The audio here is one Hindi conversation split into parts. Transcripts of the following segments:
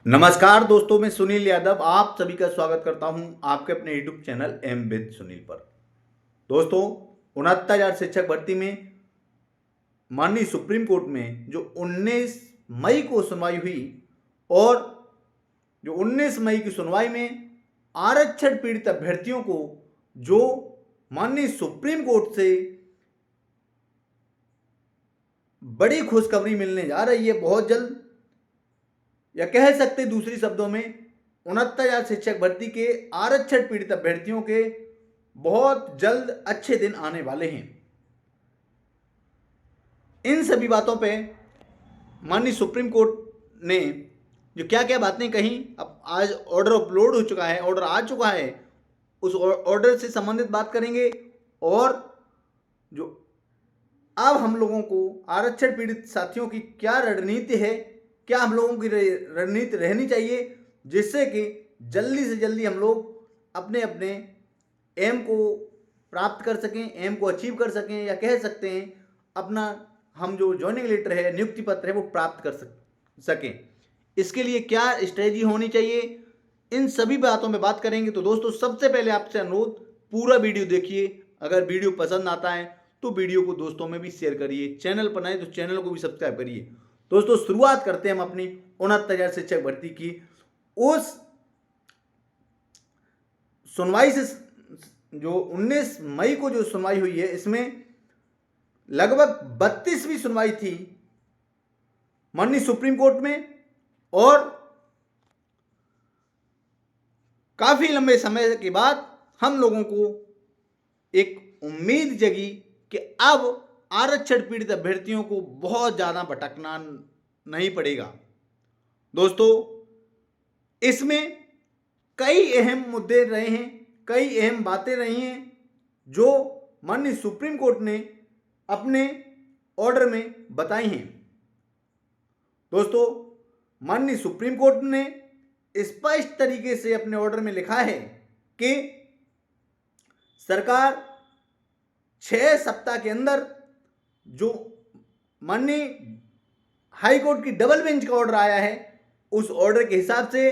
नमस्कार दोस्तों, मैं सुनील यादव आप सभी का स्वागत करता हूं आपके अपने YouTube channel aim with Sunil पर। दोस्तों, 69,000 शिक्षक भर्ती में माननीय सुप्रीम कोर्ट में जो 19 मई को सुनवाई हुई और जो 19 मई की सुनवाई में आरक्षण पीड़ित अभ्यर्थियों को जो माननीय सुप्रीम कोर्ट से बड़ी खुशखबरी मिलने जा रही है बहुत जल्द, या कह सकते दूसरी शब्दों में 69,000 शिक्षक भर्ती के आरक्षण पीड़ित अभ्यर्थियों के बहुत जल्द अच्छे दिन आने वाले हैं। इन सभी बातों पे माननीय सुप्रीम कोर्ट ने जो क्या क्या बातें कही, अब आज ऑर्डर अपलोड हो चुका है, ऑर्डर आ चुका है, उस ऑर्डर से संबंधित बात करेंगे। और जो अब हम लोगों को आरक्षण पीड़ित साथियों की क्या रणनीति है, क्या हम लोगों की रणनीति रहनी चाहिए, जिससे कि जल्दी से जल्दी हम लोग अपने अपने एम को प्राप्त कर सकें, एम को अचीव कर सकें, या कह सकते हैं अपना हम जो जॉइनिंग लेटर है, नियुक्ति पत्र है, वो प्राप्त कर सकें। इसके लिए क्या स्ट्रेटजी होनी चाहिए, इन सभी बातों में बात करेंगे। तो दोस्तों, सबसे पहले आपसे अनुरोध, पूरा वीडियो देखिए। अगर वीडियो पसंद आता है तो वीडियो को दोस्तों में भी शेयर करिए, चैनल पर नए तो चैनल को भी सब्सक्राइब करिए। दोस्तों, शुरुआत करते हैं हम अपनी 69,000 शिक्षक भर्ती की उस सुनवाई से। जो 19 मई को जो सुनवाई हुई है, इसमें लगभग 32वीं सुनवाई थी माननीय सुप्रीम कोर्ट में, और काफी लंबे समय के बाद हम लोगों को एक उम्मीद जगी कि अब आरक्षण पीड़ित अभ्यर्थियों को बहुत ज्यादा भटकना नहीं पड़ेगा। दोस्तों, इसमें कई अहम मुद्दे रहे हैं, कई अहम बातें रही हैं जो माननीय सुप्रीम कोर्ट ने अपने ऑर्डर में बताई हैं। दोस्तों, माननीय सुप्रीम कोर्ट ने स्पष्ट तरीके से अपने ऑर्डर में लिखा है कि सरकार 6 सप्ताह के अंदर जो माननीय हाई कोर्ट की डबल बेंच का ऑर्डर आया है, उस ऑर्डर के हिसाब से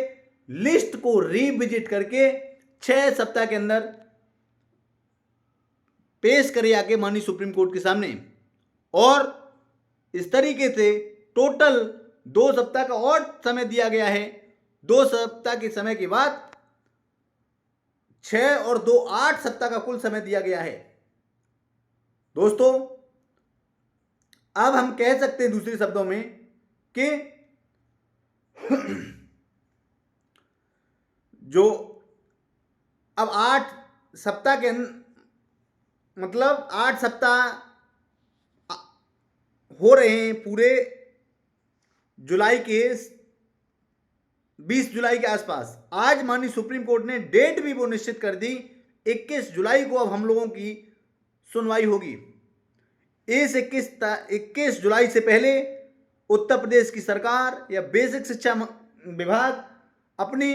लिस्ट को रिविजिट करके 6 सप्ताह के अंदर पेश करे आके माननीय सुप्रीम कोर्ट के सामने। और इस तरीके से टोटल 2 सप्ताह का और समय दिया गया है। 2 सप्ताह के समय के बाद 6 और 2 8 सप्ताह का कुल समय दिया गया है। दोस्तों, अब हम कह सकते हैं दूसरे शब्दों में कि जो अब 8 सप्ताह के मतलब 8 सप्ताह हो रहे हैं पूरे जुलाई के 20 जुलाई के आसपास। आज माननीय सुप्रीम कोर्ट ने डेट भी वो निश्चित कर दी, 21 जुलाई को अब हम लोगों की सुनवाई होगी। इस 21 जुलाई से पहले उत्तर प्रदेश की सरकार या बेसिक शिक्षा विभाग अपनी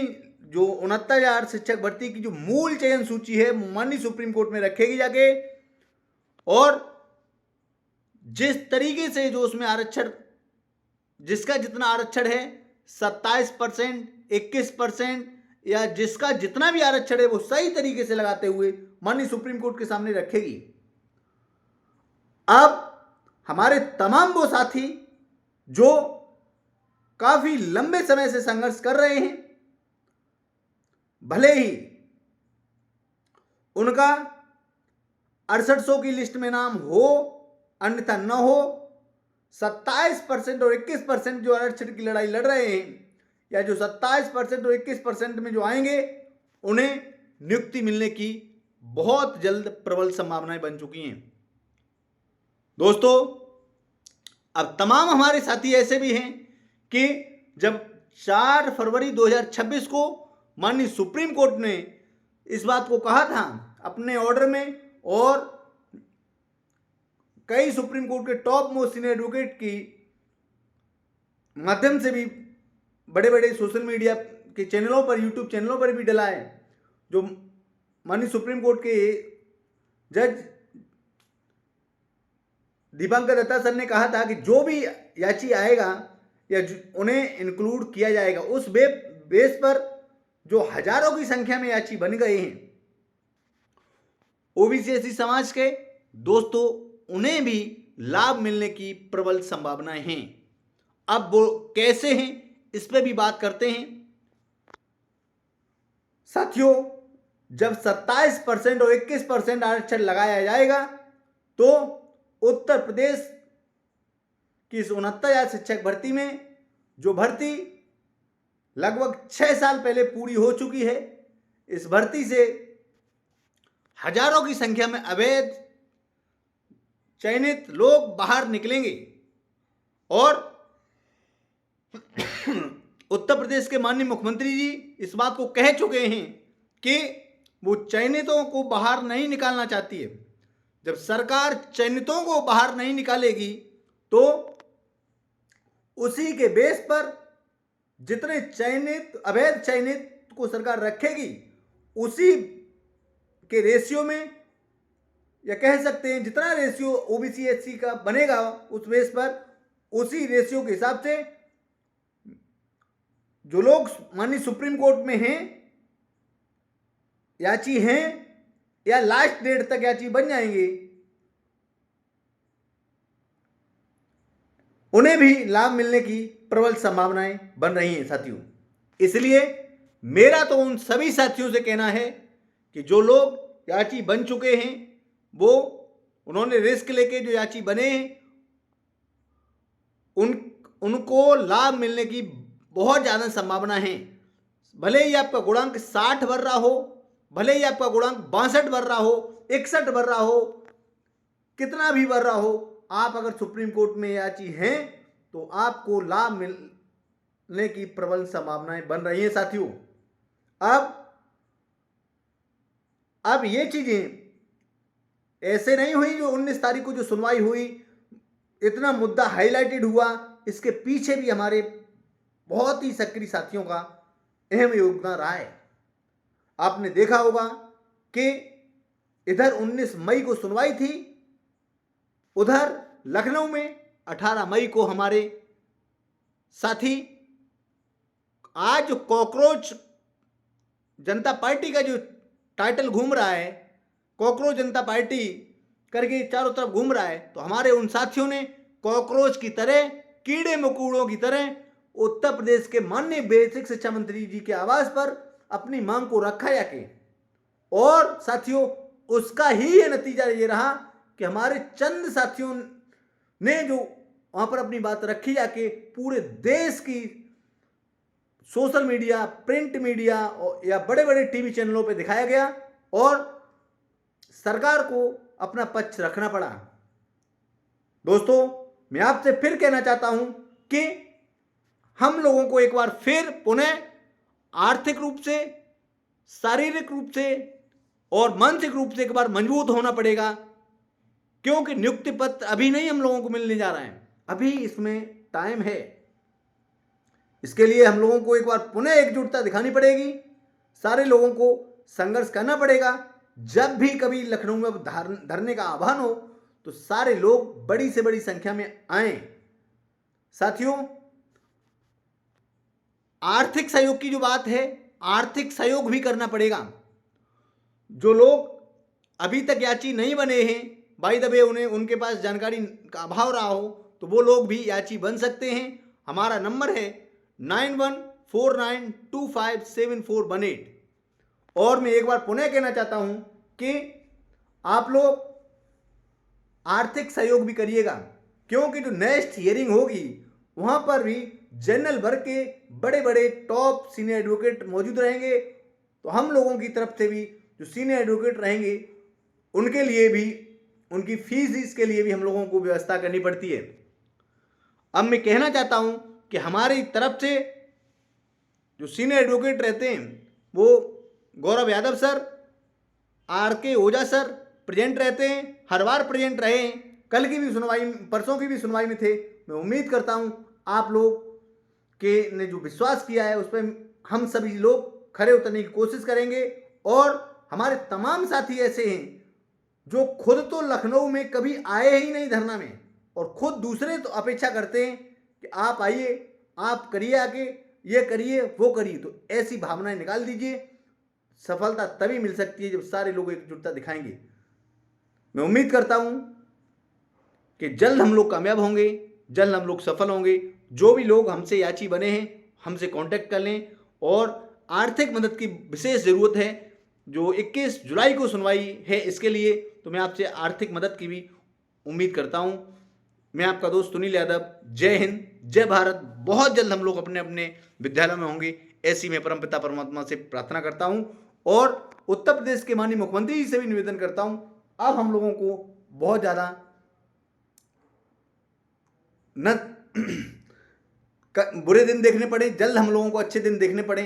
जो 69,000 शिक्षक भर्ती की जो मूल चयन सूची है माननीय सुप्रीम कोर्ट में रखेगी जाके, और जिस तरीके से जो उसमें आरक्षण, जिसका जितना आरक्षण है 27%, 21%, या जिसका जितना भी आरक्षण है वो सही तरीके से लगाते हुए माननीय सुप्रीम कोर्ट के सामने रखेगी। अब हमारे तमाम वो साथी जो काफी लंबे समय से संघर्ष कर रहे हैं, भले ही उनका 6800 की लिस्ट में नाम हो अन्यथा न हो, 27% और 21% जो आरक्षण की लड़ाई लड़ रहे हैं, या जो 27% और 21% में जो आएंगे, उन्हें नियुक्ति मिलने की बहुत जल्द प्रबल संभावनाएं बन चुकी हैं। दोस्तों, अब तमाम हमारे साथी ऐसे भी हैं कि जब 4 फरवरी 2026 को माननीय सुप्रीम कोर्ट ने इस बात को कहा था अपने ऑर्डर में, और कई सुप्रीम कोर्ट के टॉप मोस्ट सीनियर एडवोकेट की माध्यम से भी बड़े बड़े सोशल मीडिया के चैनलों पर, यूट्यूब चैनलों पर भी डला है, जो माननीय सुप्रीम कोर्ट के जज दीपांकर दत्ता सर ने कहा था कि जो भी याची आएगा या उन्हें इंक्लूड किया जाएगा। उस बेस पर जो हजारों की संख्या में याची बन गए हैं ओबीसी एससी समाज के, दोस्तों उन्हें भी लाभ मिलने की प्रबल संभावनाएं हैं। अब वो कैसे हैं इस पर भी बात करते हैं। साथियों, जब 27% और 21% आरक्षण लगाया जाएगा तो उत्तर प्रदेश की इस 69,000 शिक्षक भर्ती में, जो भर्ती लगभग 6 साल पहले पूरी हो चुकी है, इस भर्ती से हजारों की संख्या में अवैध चयनित लोग बाहर निकलेंगे। और उत्तर प्रदेश के माननीय मुख्यमंत्री जी इस बात को कह चुके हैं कि वो चयनितों को बाहर नहीं निकालना चाहती है। जब सरकार चयनितों को बाहर नहीं निकालेगी तो उसी के बेस पर जितने चयनित अवैध चयनित को सरकार रखेगी, उसी के रेशियो में, या कह सकते हैं जितना रेशियो ओबीसी एससी का बनेगा उस बेस पर, उसी रेशियो के हिसाब से जो लोग माननीय सुप्रीम कोर्ट में हैं, याची हैं या लास्ट डेट तक याची बन जाएंगे, उन्हें भी लाभ मिलने की प्रबल संभावनाएं बन रही हैं साथियों। इसलिए मेरा तो उन सभी साथियों से कहना है कि जो लोग याची बन चुके हैं, वो उन्होंने रिस्क लेके जो याची बने हैं, उनको लाभ मिलने की बहुत ज़्यादा संभावना है। भले ही आपका गुणांक 60 भर रहा हो, भले ही आपका गुणांक 62 भर रहा हो, 61 भर रहा हो, कितना भी भर रहा हो, आप अगर सुप्रीम कोर्ट में याची हैं तो आपको लाभ मिलने की प्रबल संभावनाएं बन रही हैं साथियों। अब ये चीजें ऐसे नहीं हुई जो 19 तारीख को जो सुनवाई हुई, इतना मुद्दा हाईलाइटेड हुआ, इसके पीछे भी हमारे बहुत ही सक्रिय साथियों का अहम योगदान रहा है। आपने देखा होगा कि इधर 19 मई को सुनवाई थी, उधर लखनऊ में 18 मई को हमारे साथी, आज जो कॉकरोच जनता पार्टी का जो टाइटल घूम रहा है, कॉकरोच जनता पार्टी करके चारों तरफ घूम रहा है, तो हमारे उन साथियों ने कॉकरोच की तरह, कीड़े मकोड़ों की तरह उत्तर प्रदेश के माननीय बेसिक शिक्षा मंत्री जी के आवास पर अपनी मांग को रखा जाके, और साथियों उसका ही ये नतीजा ये रहा कि हमारे चंद साथियों ने जो वहां पर अपनी बात रखी जाके पूरे देश की सोशल मीडिया, प्रिंट मीडिया या बड़े बड़े टीवी चैनलों पे दिखाया गया और सरकार को अपना पक्ष रखना पड़ा। दोस्तों, मैं आपसे फिर कहना चाहता हूं कि हम लोगों को एक बार फिर पुनः आर्थिक रूप से, शारीरिक रूप से और मानसिक रूप से एक बार मजबूत होना पड़ेगा, क्योंकि नियुक्ति पत्र अभी नहीं हम लोगों को मिलने जा रहा है, अभी इसमें टाइम है। इसके लिए हम लोगों को एक बार पुनः एकजुटता दिखानी पड़ेगी, सारे लोगों को संघर्ष करना पड़ेगा। जब भी कभी लखनऊ में धरने का आह्वान हो तो सारे लोग बड़ी से बड़ी संख्या में आए। साथियों, आर्थिक सहयोग की जो बात है, आर्थिक सहयोग भी करना पड़ेगा। जो लोग अभी तक याची नहीं बने हैं, बाय द वे उन्हें उनके पास जानकारी का अभाव रहा हो, तो वो लोग भी याची बन सकते हैं। हमारा नंबर है 9149257418। और मैं एक बार पुनः कहना चाहता हूं कि आप लोग आर्थिक सहयोग भी करिएगा, क्योंकि जो नेक्स्ट हियरिंग होगी वहां पर भी जनरल वर्ग के बड़े बड़े टॉप सीनियर एडवोकेट मौजूद रहेंगे। तो हम लोगों की तरफ से भी जो सीनियर एडवोकेट रहेंगे उनके लिए भी, उनकी फीस के लिए भी हम लोगों को व्यवस्था करनी पड़ती है। अब मैं कहना चाहता हूं कि हमारी तरफ से जो सीनियर एडवोकेट रहते हैं वो गौरव यादव सर, RK ओझा सर प्रेजेंट रहते हैं, हर बार प्रेजेंट रहे हैं। कल की भी सुनवाई, परसों की भी सुनवाई में थे। मैं उम्मीद करता हूं आप लोग के ने जो विश्वास किया है उस पर हम सभी लोग खरे उतरने की कोशिश करेंगे। और हमारे तमाम साथी ऐसे हैं जो खुद तो लखनऊ में कभी आए ही नहीं धरना में, और खुद दूसरे तो अपेक्षा करते हैं कि आप आइए, आप करिए, आगे ये करिए वो करिए। तो ऐसी भावनाएं निकाल दीजिए। सफलता तभी मिल सकती है जब सारे लोग एकजुटता दिखाएंगे। मैं उम्मीद करता हूं कि जल्द हम लोग कामयाब होंगे, जल्द हम लोग सफल होंगे। जो भी लोग हमसे याची बने हैं हमसे कांटेक्ट कर लें। और आर्थिक मदद की विशेष ज़रूरत है, जो 21 जुलाई को सुनवाई है इसके लिए, तो मैं आपसे आर्थिक मदद की भी उम्मीद करता हूं। मैं आपका दोस्त सुनील यादव। जय हिंद, जय भारत। बहुत जल्द हम लोग अपने अपने विद्यालय में होंगे, ऐसी मैं परमपिता परमात्मा से प्रार्थना करता हूं। और उत्तर प्रदेश के माननीय मुख्यमंत्री जी से भी निवेदन करता हूं, अब हम लोगों को बहुत ज़्यादा न बुरे दिन देखने पड़े, जल्द हम लोगों को अच्छे दिन देखने पड़े।